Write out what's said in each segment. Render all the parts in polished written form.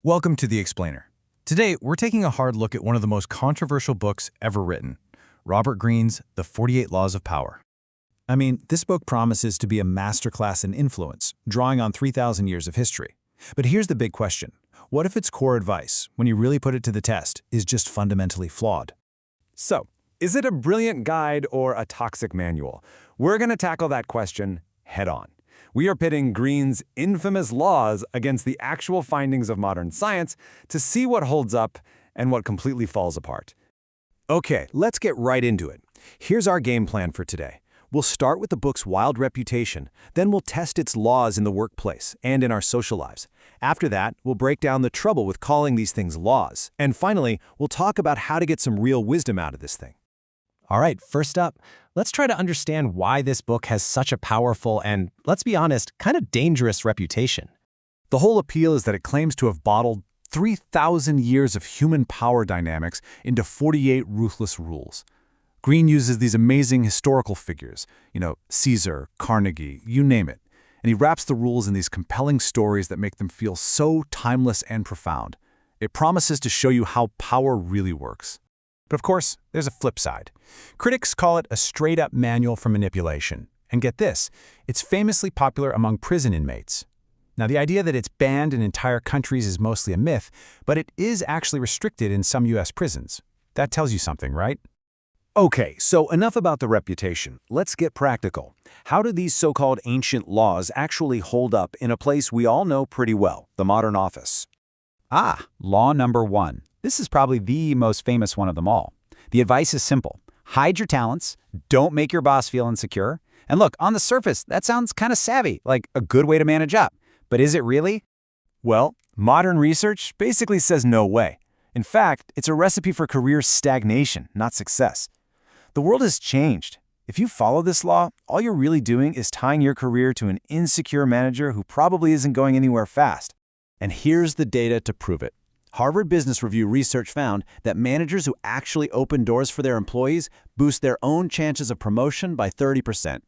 Welcome to The Explainer. Today, we're taking a hard look at one of the most controversial books ever written, Robert Greene's The 48 Laws of Power. I mean, this book promises to be a masterclass in influence, drawing on 3,000 years of history. But here's the big question. What if its core advice, when you really put it to the test, is just fundamentally flawed? So, is it a brilliant guide or a toxic manual? We're going to tackle that question head-on. We are pitting Greene's infamous laws against the actual findings of modern science to see what holds up and what completely falls apart. Okay, let's get right into it. Here's our game plan for today. We'll start with the book's wild reputation, then we'll test its laws in the workplace and in our social lives. After that, we'll break down the trouble with calling these things laws. And finally, we'll talk about how to get some real wisdom out of this thing. All right, first up, let's try to understand why this book has such a powerful and, let's be honest, kind of dangerous reputation. The whole appeal is that it claims to have bottled 3,000 years of human power dynamics into 48 ruthless rules. Greene uses these amazing historical figures, Caesar, Carnegie, you name it, and he wraps the rules in these compelling stories that make them feel so timeless and profound. It promises to show you how power really works. But of course, there's a flip side. Critics call it a straight-up manual for manipulation. And get this, it's famously popular among prison inmates. Now, the idea that it's banned in entire countries is mostly a myth, but it is actually restricted in some U.S. prisons. That tells you something, right? Okay, so enough about the reputation. Let's get practical. How do these so-called ancient laws actually hold up in a place we all know pretty well, the modern office? Law number 1. This is probably the most famous one of them all. The advice is simple. Hide your talents, don't make your boss feel insecure. And look, on the surface, that sounds kind of savvy, like a good way to manage up. But is it really? Well, modern research basically says no way. In fact, it's a recipe for career stagnation, not success. The world has changed. If you follow this law, all you're really doing is tying your career to an insecure manager who probably isn't going anywhere fast. And here's the data to prove it. Harvard Business Review research found that managers who actually open doors for their employees boost their own chances of promotion by 30%.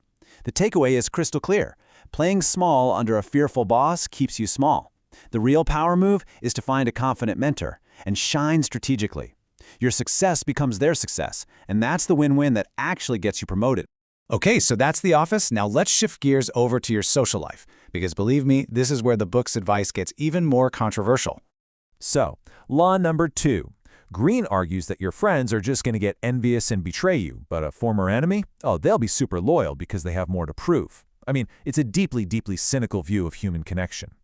The takeaway is crystal clear. Playing small under a fearful boss keeps you small. The real power move is to find a confident mentor and shine strategically. Your success becomes their success, and that's the win-win that actually gets you promoted. Okay, so that's the office. Now let's shift gears over to your social life, because believe me, this is where the book's advice gets even more controversial. So, law number 2. Greene argues that your friends are just going to get envious and betray you, but a former enemy? Oh, they'll be super loyal because they have more to prove. I mean, it's a deeply, deeply cynical view of human connection.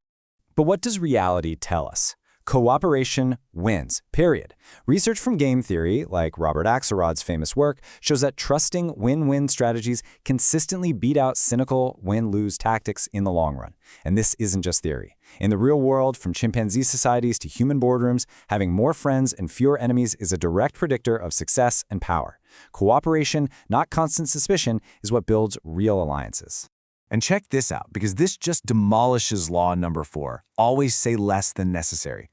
But what does reality tell us? Cooperation wins, period. Research from game theory, like Robert Axelrod's famous work, shows that trusting win-win strategies consistently beat out cynical win-lose tactics in the long run. And this isn't just theory. In the real world, from chimpanzee societies to human boardrooms, having more friends and fewer enemies is a direct predictor of success and power. Cooperation, not constant suspicion, is what builds real alliances. And check this out, because this just demolishes law number 4. Always say less than necessary.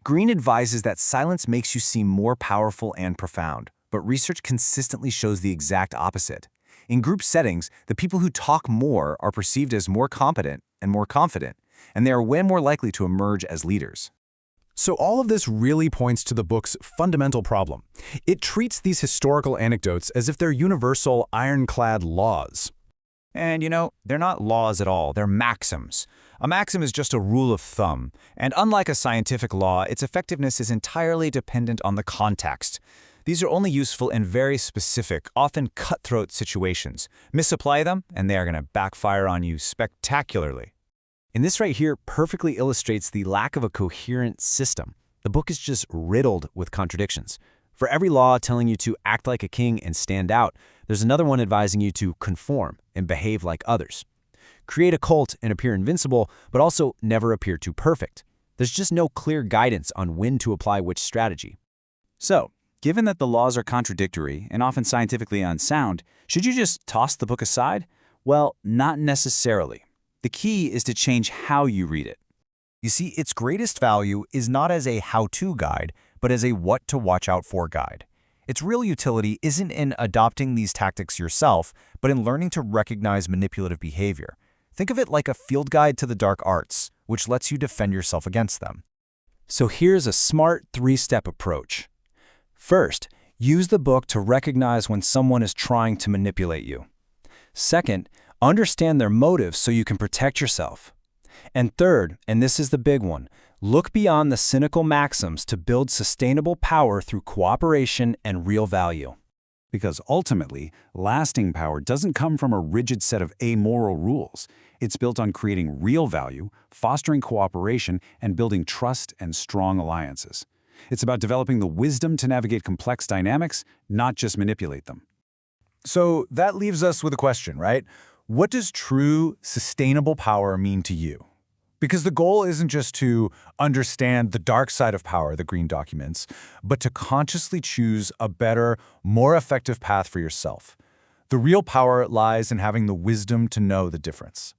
Greene advises that silence makes you seem more powerful and profound, but research consistently shows the exact opposite. In group settings, the people who talk more are perceived as more competent and more confident, and they are way more likely to emerge as leaders. So all of this really points to the book's fundamental problem. It treats these historical anecdotes as if they're universal, ironclad laws. And they're not laws at all, they're maxims. A maxim is just a rule of thumb, and unlike a scientific law, its effectiveness is entirely dependent on the context. These are only useful in very specific, often cutthroat situations. Misapply them, and they are going to backfire on you spectacularly. And this right here perfectly illustrates the lack of a coherent system. The book is just riddled with contradictions. For every law telling you to act like a king and stand out, there's another one advising you to conform and behave like others. Create a cult and appear invincible, but also never appear too perfect. There's just no clear guidance on when to apply which strategy. So, given that the laws are contradictory and often scientifically unsound, should you just toss the book aside? Well, not necessarily. The key is to change how you read it. You see, its greatest value is not as a how-to guide, but as a what-to-watch-out-for guide. Its real utility isn't in adopting these tactics yourself, but in learning to recognize manipulative behavior. Think of it like a field guide to the dark arts, which lets you defend yourself against them. So here's a smart 3-step approach. First, use the book to recognize when someone is trying to manipulate you. Second, understand their motives so you can protect yourself. And third, and this is the big one, look beyond the cynical maxims to build sustainable power through cooperation and real value. Because ultimately, lasting power doesn't come from a rigid set of amoral rules. It's built on creating real value, fostering cooperation, and building trust and strong alliances. It's about developing the wisdom to navigate complex dynamics, not just manipulate them. So that leaves us with a question, right? What does true, sustainable power mean to you? Because the goal isn't just to understand the dark side of power, the Greene documents, but to consciously choose a better, more effective path for yourself. The real power lies in having the wisdom to know the difference.